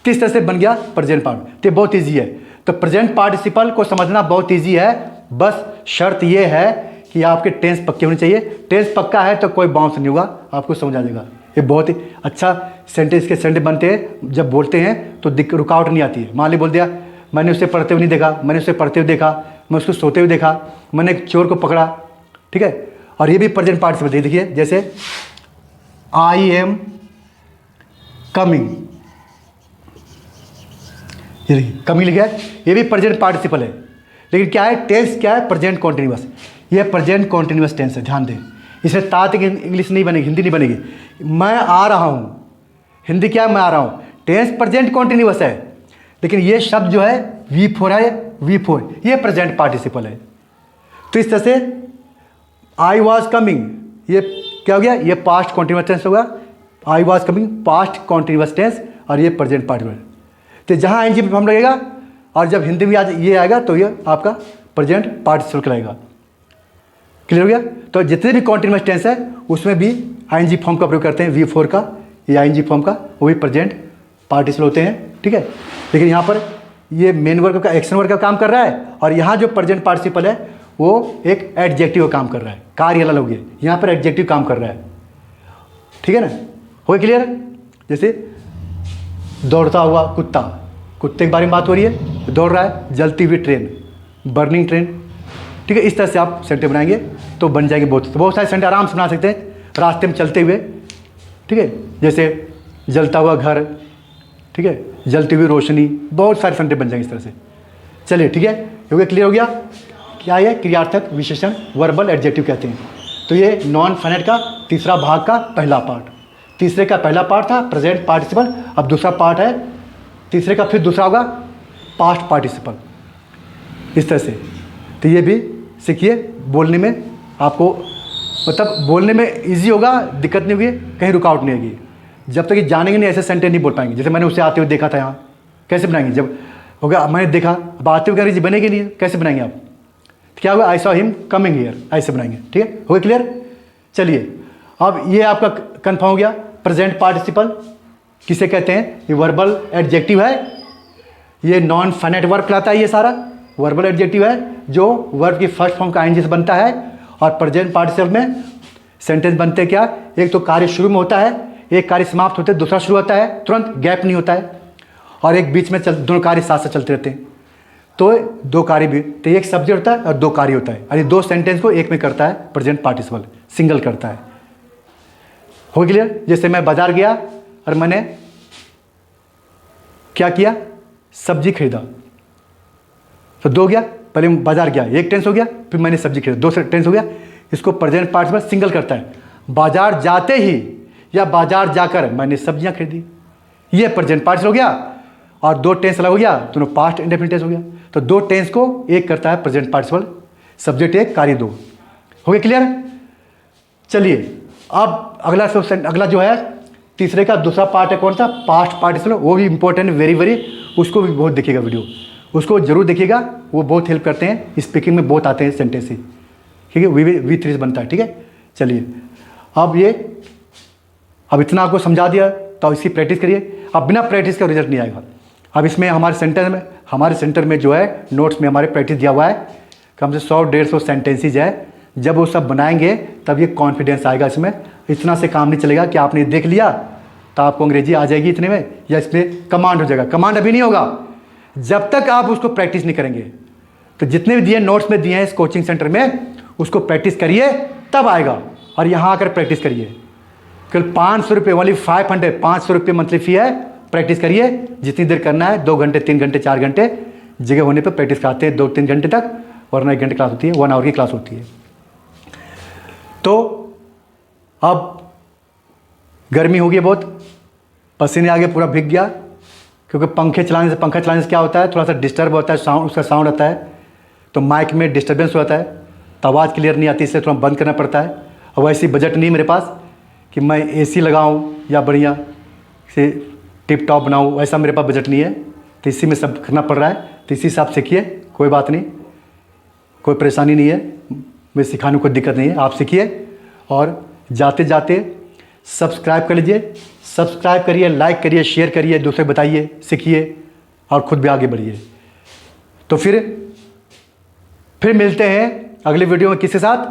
किस तरह से बन गया प्रेजेंट पार्ट, तो बहुत ईजी है। तो प्रेजेंट पार्टिसिपल को समझना बहुत ईजी है, बस शर्त ये है कि आपके टेंस पक्के होने चाहिए। टेंस पक्का है तो कोई बाउंस नहीं होगा, आपको समझ आ जाएगा। ये बहुत ही अच्छा सेंटेंस के सेंटेंस बनते हैं, जब बोलते हैं तो रुकावट नहीं आती है। मान ली बोल दिया, मैंने उसे पढ़ते हुए नहीं देखा, मैंने उसे पढ़ते हुए देखा, मैं उसको सोते हुए देखा, मैंने एक चोर को पकड़ा, ठीक है। और ये भी प्रेजेंट पार्टिसिपल देखिए, जैसे आई एम कमिंग, ये देखिए कमिंग लिखा है, ये भी प्रेजेंट पार्टिसिपल है, लेकिन क्या है, टेंस क्या है, प्रेजेंट कॉन्टिन्यूअस। ये प्रेजेंट कॉन्टिन्यूअस टेंस है, ध्यान दें। इसमें तात की इंग्लिश नहीं बनेगी, हिंदी नहीं बनेगी। मैं आ रहा हूँ, हिंदी क्या है, मैं आ रहा हूँ, टेंस प्रेजेंट कॉन्टिन्यूअस है, लेकिन ये शब्द जो है V4 है, V4 ये प्रेजेंट पार्टिसिपल है। तो इस तरह से आई वॉज कमिंग, ये क्या हो गया, ये पास्ट कॉन्टिन्यूअस टेंस होगा, I was coming past continuous tense, और ये प्रेजेंट पार्टिसिपल। तो जहाँ ING फॉर्म लगेगा और जब हिंदी में ये आएगा तो ये आपका प्रेजेंट पार्टिसिपल कहलाएगा। क्लियर हो गया। तो जितने भी कॉन्टिन्यूअस टेंस है उसमें भी ING फॉर्म का प्रयोग करते हैं, V4 का, ये ING फॉर्म का, वो भी प्रेजेंट पार्टिसिपल होते हैं, ठीक है। लेकिन यहाँ पर ये मेन वर्ग का, एक्शन वर्ग का काम कर रहा है, और यहाँ जो प्रेजेंट पार्टिसिपल है वो एक एडजेक्टिव का काम कर रहा है, कार्य अलग हो गया, यहाँ पर एडजेक्टिव काम कर रहा है, ठीक है ना। हो गया क्लियर। जैसे दौड़ता हुआ कुत्ता, कुत्ते के बारे में बात हो रही है, दौड़ रहा है, जलती हुई ट्रेन, बर्निंग ट्रेन, ठीक है। इस तरह से आप सेंटेंस बनाएंगे तो बन जाएंगे बहुत सारे सेंटेंस आराम से बना सकते हैं रास्ते में चलते हुए, ठीक है। जैसे जलता हुआ घर, ठीक है, जलती हुई रोशनी, बहुत सारे सेंटेंस बन जाएंगे इस तरह से। चलिए ठीक है, हो गया, क्लियर हो गया। क्या है, क्रियार्थक विशेषण, वर्बल एडजेक्टिव कहते हैं। तो ये नॉन फाइनाइट का तीसरा भाग का पहला पार्ट, तीसरे का पहला पार्ट था प्रेजेंट पार्टिसिपल, अब दूसरा पार्ट है तीसरे का, फिर दूसरा होगा पास्ट पार्टिसिपल, इस तरह से। तो ये भी सीखिए, बोलने में आपको मतलब बोलने में इजी होगा, दिक्कत नहीं होगी, कहीं रुकावट नहीं होगी। जब तक ये जानेंगे नहीं ऐसे सेंटेंस नहीं बोल पाएंगे। जैसे मैंने उसे आते हुए देखा था, यहाँ कैसे बनाएंगे, जब हो गया मैंने देखा, अब आते हुए अंग्रेजी बनेगी नहीं, कैसे बनाएंगे आप, क्या होगा, I saw him coming here, ऐसे बनाएंगे, ठीक है। हो गया क्लियर। चलिए अब ये आपका कन्फर्म हो गया, प्रेजेंट पार्टिसिपल किसे कहते हैं, ये वर्बल एडजेक्टिव है, ये नॉन फाइनाइट वर्ब कहलाता है। ये सारा वर्बल एडजेक्टिव है जो वर्ब की फर्स्ट फॉर्म का ING से बनता है, और प्रेजेंट पार्टिसिपल में सेंटेंस बनते क्या, एक तो कार्य शुरू में होता है, एक कार्य समाप्त होते है, दूसरा शुरू होता है, तुरंत गैप नहीं होता है, और एक बीच में दोनों कार्य साथ साथ चलते रहते हैं। तो दो कार्य भी, तो एक सब्जेक्ट होता है और दो कार्य होता है, यानी दो सेंटेंस को एक में करता है प्रेजेंट पार्टिसिपल, सिंगल करता है। हो क्लियर। जैसे मैं बाजार गया और मैंने क्या किया, सब्जी खरीदा, तो दो गया, पहले बाजार गया, एक टेंस हो गया, फिर मैंने सब्जी खरीदा, दो टेंस हो गया। इसको प्रेजेंट पार्टिसिपल सिंगल करता है, बाजार जाते ही या बाजार जाकर मैंने सब्जियां खरीदी, ये प्रेजेंट पार्टिसिपल हो गया, और दो टेंस अलग हो गया, दोनों पास्ट इंडेफिनिट टेंस हो गया। तो दो टेंस को एक करता है प्रेजेंट पार्टिसिपल सब्जेक्ट 1 कार्य 2। हो गया क्लियर? चलिए अब अगला जो है तीसरे का दूसरा पार्ट है, कौन सा? Past participle. वो भी इंपॉर्टेंट, वेरी वेरी, उसको भी बहुत देखिएगा वीडियो, उसको जरूर देखिएगा, वो बहुत हेल्प करते हैं, स्पीकिंग में बहुत आते हैं सेंटेंस ही, ठीक है? V3 बनता है, ठीक है? चलिए अब इतना आपको समझा दिया, तो इसकी प्रैक्टिस करिए। अब बिना प्रैक्टिस का रिजल्ट नहीं आएगा। अब इसमें हमारे सेंटर में जो है नोट्स में हमारे प्रैक्टिस दिया हुआ है, कम से 100-150 सेंटेंसेज है। जब वो सब बनाएंगे तब ये कॉन्फिडेंस आएगा इसमें। इतना से काम नहीं चलेगा कि आपने देख लिया तो आपको अंग्रेजी आ जाएगी इतने में, या इसमें कमांड हो जाएगा। कमांड अभी नहीं होगा जब तक आप उसको प्रैक्टिस नहीं करेंगे। तो जितने भी दिए नोट्स में दिए हैं इस कोचिंग सेंटर में, उसको प्रैक्टिस करिए तब आएगा। और यहाँ आकर प्रैक्टिस करिए। केवल 500 रुपये, ओनली 500 रुपये मंथली फ़ी है। प्रैक्टिस करिए जितनी देर करना है, 2 घंटे 3 घंटे 4 घंटे, जगह होने पर प्रैक्टिस कराते हैं 2-3 घंटे तक, वरना 1 घंटे क्लास होती है, 1 आवर की क्लास होती है। तो अब गर्मी हो गई बहुत, पसीने आगे पूरा भीग गया, क्योंकि पंखा चलाने से क्या होता है, थोड़ा सा डिस्टर्ब होता है, उसका साउंड आता है, तो माइक में डिस्टर्बेंस होता है, तो आवाज़ क्लियर नहीं आती, इसलिए थोड़ा बंद करना पड़ता है। और वैसी बजट नहीं मेरे पास कि मैं AC लगाऊं या बढ़िया से टिप टॉप बनाऊं, ऐसा मेरे पास बजट नहीं है। तो इसी में सब करना पड़ रहा है। तो इसी हिसाब से सीखिए, कोई बात नहीं, कोई परेशानी नहीं है, मैं सिखाने में कोई दिक्कत नहीं है, आप सीखिए। और जाते जाते सब्सक्राइब कर लीजिए, सब्सक्राइब करिए, लाइक करिए, शेयर करिए, दूसरे बताइए, सीखिए और ख़ुद भी आगे बढ़िए। तो फिर मिलते हैं अगले वीडियो में किसके साथ?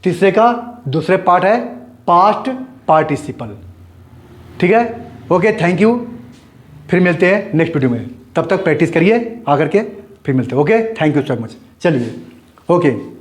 तीसरे का दूसरे पार्ट है पास्ट पार्टिसिपल, ठीक है? Okay, thank you. फिर मिलते हैं नेक्स्ट वीडियो में, तब तक प्रैक्टिस करिए आकर के, फिर मिलते हैं। Okay, thank you so much. चलिए, ओके।